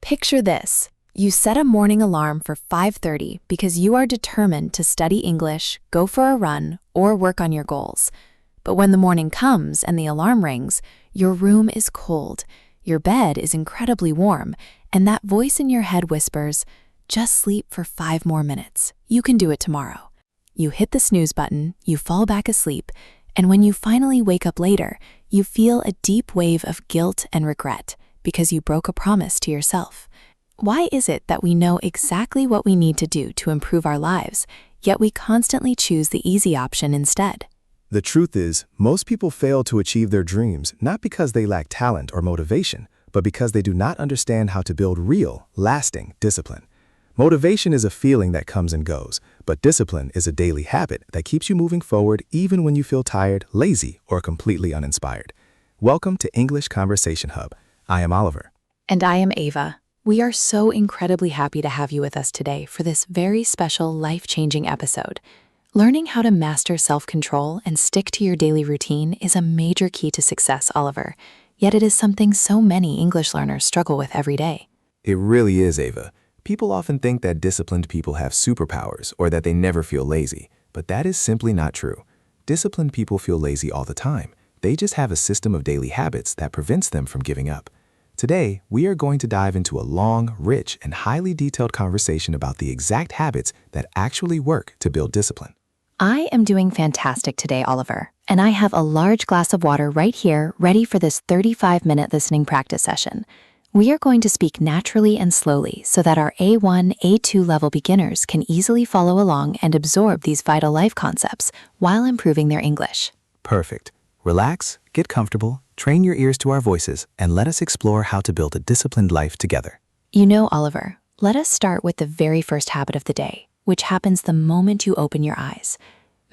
Picture this. You set a morning alarm for 5:30 because you are determined to study English, go for a run, or work on your goals. But when the morning comes and the alarm rings, your room is cold, your bed is incredibly warm, and that voice in your head whispers, "Just sleep for 5 more minutes. You can do it tomorrow." You hit the snooze button, you fall back asleep, and when you finally wake up later, you feel a deep wave of guilt and regret because you broke a promise to yourself. Why is it that we know exactly what we need to do to improve our lives, yet we constantly choose the easy option instead? The truth is, most people fail to achieve their dreams not because they lack talent or motivation, but because they do not understand how to build real, lasting discipline. Motivation is a feeling that comes and goes, but discipline is a daily habit that keeps you moving forward even when you feel tired, lazy, or completely uninspired. Welcome to English Conversation Hub. I am Oliver. And I am Ava. We are so incredibly happy to have you with us today for this very special, life-changing episode. Learning how to master self-control and stick to your daily routine is a major key to success, Oliver. Yet it is something so many English learners struggle with every day. It really is, Ava. People often think that disciplined people have superpowers or that they never feel lazy, but that is simply not true. Disciplined people feel lazy all the time. They just have a system of daily habits that prevents them from giving up. Today, we are going to dive into a long, rich, and highly detailed conversation about the exact habits that actually work to build discipline. I am doing fantastic today, Oliver, and I have a large glass of water right here ready for this 35-minute listening practice session. We are going to speak naturally and slowly so that our A1, A2 level beginners can easily follow along and absorb these vital life concepts while improving their English. Perfect. Relax, get comfortable, train your ears to our voices, and let us explore how to build a disciplined life together. You know, Oliver, let us start with the very first habit of the day, which happens the moment you open your eyes.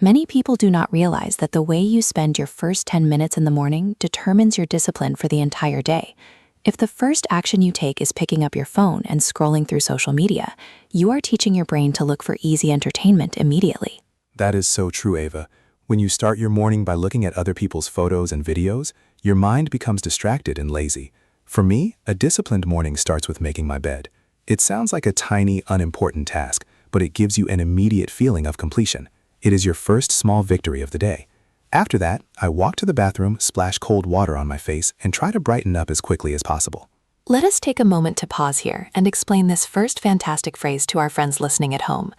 Many people do not realize that the way you spend your first 10 minutes in the morning determines your discipline for the entire day. If the first action you take is picking up your phone and scrolling through social media, you are teaching your brain to look for easy entertainment immediately. That is so true, Ava. When you start your morning by looking at other people's photos and videos, your mind becomes distracted and lazy. For me, a disciplined morning starts with making my bed. It sounds like a tiny, unimportant task, but it gives you an immediate feeling of completion. It is your first small victory of the day. After that, I walk to the bathroom, splash cold water on my face, and try to brighten up as quickly as possible. Let us take a moment to pause here and explain this first fantastic phrase to our friends listening at home.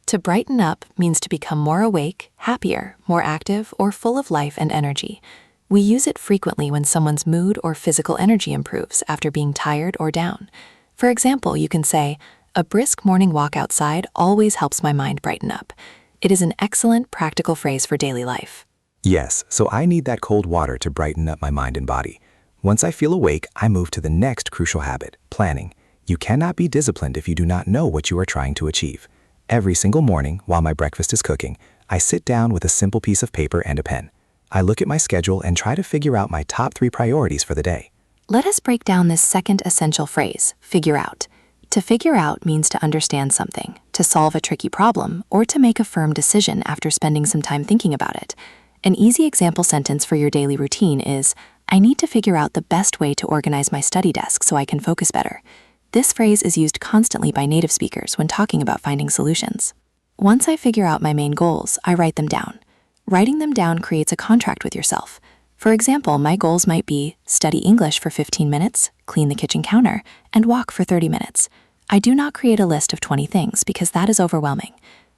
To brighten up means to become more awake, happier, more active, or full of life and energy. We use it frequently when someone's mood or physical energy improves after being tired or down. For example, you can say, "A brisk morning walk outside always helps my mind brighten up." It is an excellent, practical phrase for daily life. Yes, so I need that cold water to brighten up my mind and body. Once I feel awake, I move to the next crucial habit, planning. You cannot be disciplined if you do not know what you are trying to achieve. Every single morning, while my breakfast is cooking, I sit down with a simple piece of paper and a pen. I look at my schedule and try to figure out my top 3 priorities for the day. Let us break down this second essential phrase, figure out. To figure out means to understand something, to solve a tricky problem, or to make a firm decision after spending some time thinking about it. An easy example sentence for your daily routine is, "I need to figure out the best way to organize my study desk so I can focus better." This phrase is used constantly by native speakers when talking about finding solutions. Once I figure out my main goals, I write them down. Writing them down creates a contract with yourself. For example, my goals might be study English for 15 minutes, clean the kitchen counter, and walk for 30 minutes. I do not create a list of 20 things because that is overwhelming.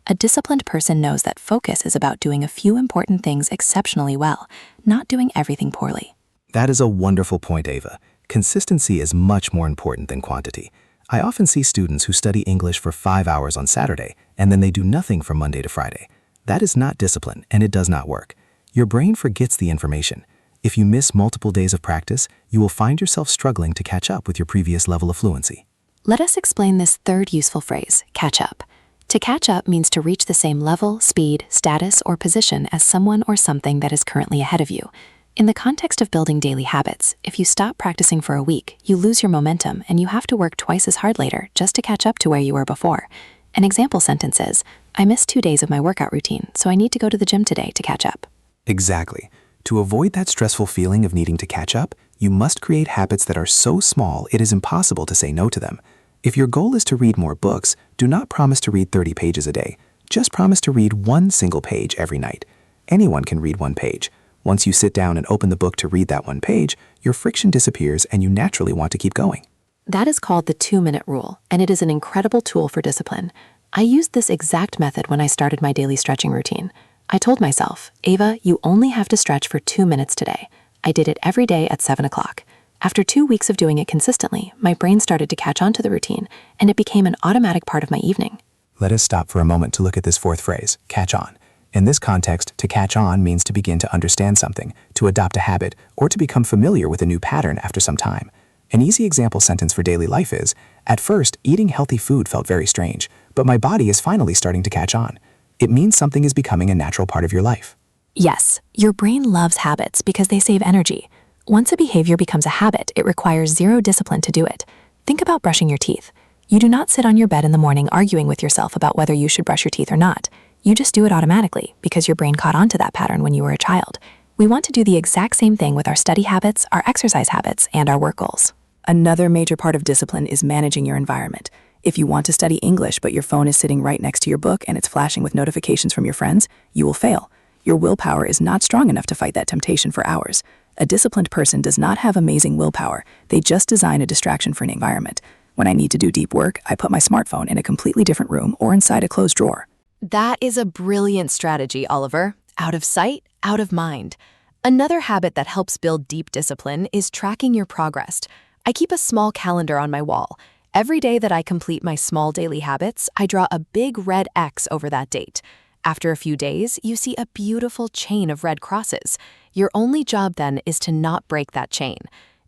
A disciplined person knows that focus is about doing a few important things exceptionally well, not doing everything poorly. That is a wonderful point, Ava. Consistency is much more important than quantity. I often see students who study English for 5 hours on Saturday, and then they do nothing from Monday to Friday. That is not discipline, and it does not work. Your brain forgets the information. If you miss multiple days of practice, you will find yourself struggling to catch up with your previous level of fluency. Let us explain this third useful phrase, catch up. To catch up means to reach the same level, speed, status, or position as someone or something that is currently ahead of you. In the context of building daily habits, if you stop practicing for a week, you lose your momentum and you have to work twice as hard later just to catch up to where you were before. An example sentence is, "I missed 2 days of my workout routine, so I need to go to the gym today to catch up." Exactly. To avoid that stressful feeling of needing to catch up, You must create habits that are so small it is impossible to say no to them. If your goal is to read more books, do not promise to read 30 pages a day. Just promise to read one single page every night. Anyone can read one page. Once you sit down and open the book to read that one page, your friction disappears and you naturally want to keep going. That is called the 2-minute rule, and it is an incredible tool for discipline. I used this exact method when I started my daily stretching routine. I told myself, Ava, you only have to stretch for 2 minutes today. I did it every day at 7 o'clock. After 2 weeks of doing it consistently, my brain started to catch on to the routine, and it became an automatic part of my evening. Let us stop for a moment to look at this fourth phrase, catch on. In this context, to catch on means to begin to understand something, to adopt a habit, or to become familiar with a new pattern after some time. An easy example sentence for daily life is, at first, eating healthy food felt very strange, but my body is finally starting to catch on. It means something is becoming a natural part of your life. Yes, your brain loves habits because they save energy. Once a behavior becomes a habit, it requires zero discipline to do it. Think about brushing your teeth. You do not sit on your bed in the morning arguing with yourself about whether you should brush your teeth or not. You just do it automatically because your brain caught on to that pattern when you were a child. We want to do the exact same thing with our study habits, our exercise habits, and our work goals. Another major part of discipline is managing your environment. If you want to study English but your phone is sitting right next to your book and it's flashing with notifications from your friends, you will fail. Your willpower is not strong enough to fight that temptation for hours. A disciplined person does not have amazing willpower. They just design a distraction for an environment. When I need to do deep work, I put my smartphone in a completely different room or inside a closed drawer. That is a brilliant strategy, Oliver. Out of sight, out of mind. Another habit that helps build deep discipline is tracking your progress. I keep a small calendar on my wall. Every day that I complete my small daily habits, I draw a big red X over that date. After a few days, you see a beautiful chain of red crosses. Your only job then is to not break that chain.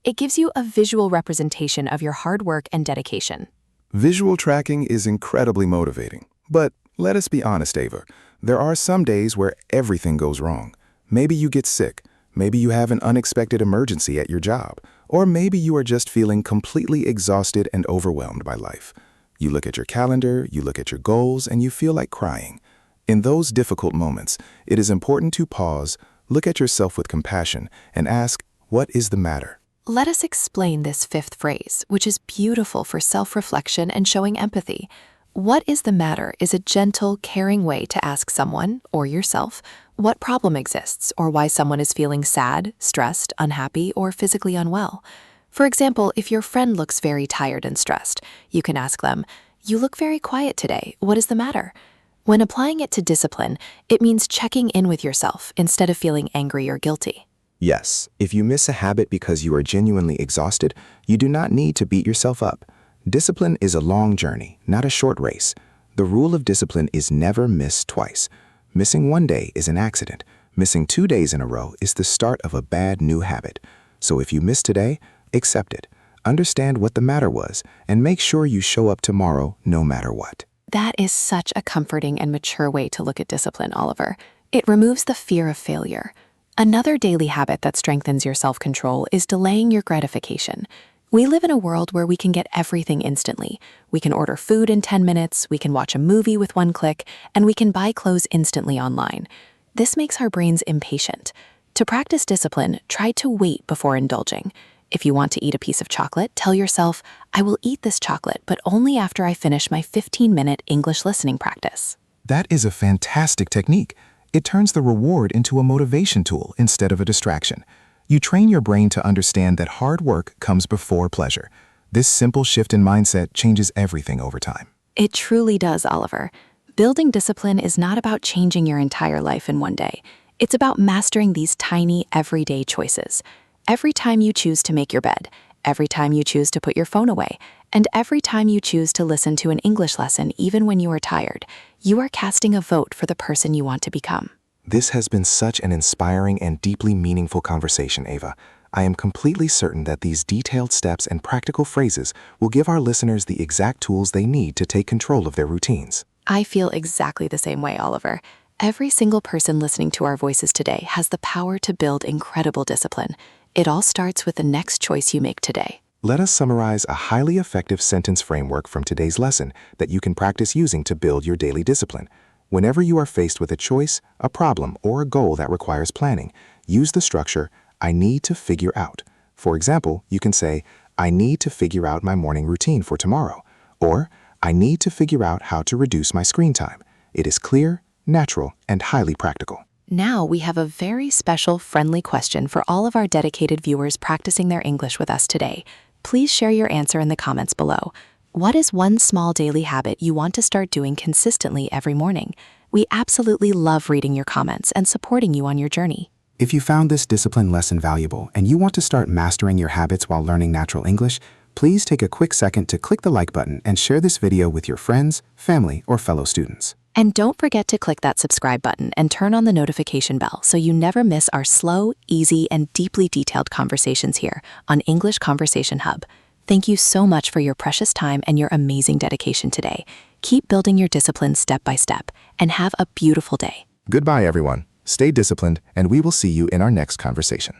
It gives you a visual representation of your hard work and dedication. Visual tracking is incredibly motivating. But let us be honest, Ava. There are some days where everything goes wrong. Maybe you get sick. Maybe you have an unexpected emergency at your job. Or maybe you are just feeling completely exhausted and overwhelmed by life. You look at your calendar, you look at your goals, and you feel like crying. In those difficult moments, it is important to pause, look at yourself with compassion, and ask, what is the matter? Let us explain this fifth phrase, which is beautiful for self-reflection and showing empathy. What is the matter is a gentle, caring way to ask someone, or yourself, what problem exists or why someone is feeling sad, stressed, unhappy, or physically unwell. For example, if your friend looks very tired and stressed, you can ask them, "You look very quiet today. What is the matter?" When applying it to discipline, it means checking in with yourself instead of feeling angry or guilty. Yes, if you miss a habit because you are genuinely exhausted, you do not need to beat yourself up. Discipline is a long journey, not a short race. The rule of discipline is never miss twice. Missing one day is an accident. Missing 2 days in a row is the start of a bad new habit. So if you miss today, accept it. Understand what the matter was, and make sure you show up tomorrow no matter what. That is such a comforting and mature way to look at discipline, Oliver. It removes the fear of failure. Another daily habit that strengthens your self-control is delaying your gratification. We live in a world where we can get everything instantly. We can order food in 10 minutes, we can watch a movie with one click, and we can buy clothes instantly online. This makes our brains impatient. To practice discipline, try to wait before indulging. If you want to eat a piece of chocolate, tell yourself, "I will eat this chocolate, but only after I finish my 15-minute English listening practice." That is a fantastic technique. It turns the reward into a motivation tool instead of a distraction. You train your brain to understand that hard work comes before pleasure. This simple shift in mindset changes everything over time. It truly does, Oliver. Building discipline is not about changing your entire life in one day. It's about mastering these tiny, everyday choices. Every time you choose to make your bed, every time you choose to put your phone away, and every time you choose to listen to an English lesson even when you are tired, you are casting a vote for the person you want to become. This has been such an inspiring and deeply meaningful conversation, Ava. I am completely certain that these detailed steps and practical phrases will give our listeners the exact tools they need to take control of their routines. I feel exactly the same way, Oliver. Every single person listening to our voices today has the power to build incredible discipline. It all starts with the next choice you make today. Let us summarize a highly effective sentence framework from today's lesson that you can practice using to build your daily discipline. Whenever you are faced with a choice, a problem, or a goal that requires planning, use the structure, "I need to figure out." For example, you can say, I need to figure out my morning routine for tomorrow, or I need to figure out how to reduce my screen time. It is clear, natural, and highly practical. Now we have a very special, friendly question for all of our dedicated viewers practicing their English with us today. Please share your answer in the comments below. What is one small daily habit you want to start doing consistently every morning? We absolutely love reading your comments and supporting you on your journey. If you found this discipline lesson valuable and you want to start mastering your habits while learning natural English, please take a quick second to click the like button and share this video with your friends, family, or fellow students. And don't forget to click that subscribe button and turn on the notification bell so you never miss our slow, easy, and deeply detailed conversations here on English Conversation Hub. Thank you so much for your precious time and your amazing dedication today. Keep building your discipline step by step and have a beautiful day. Goodbye, everyone. Stay disciplined, and we will see you in our next conversation.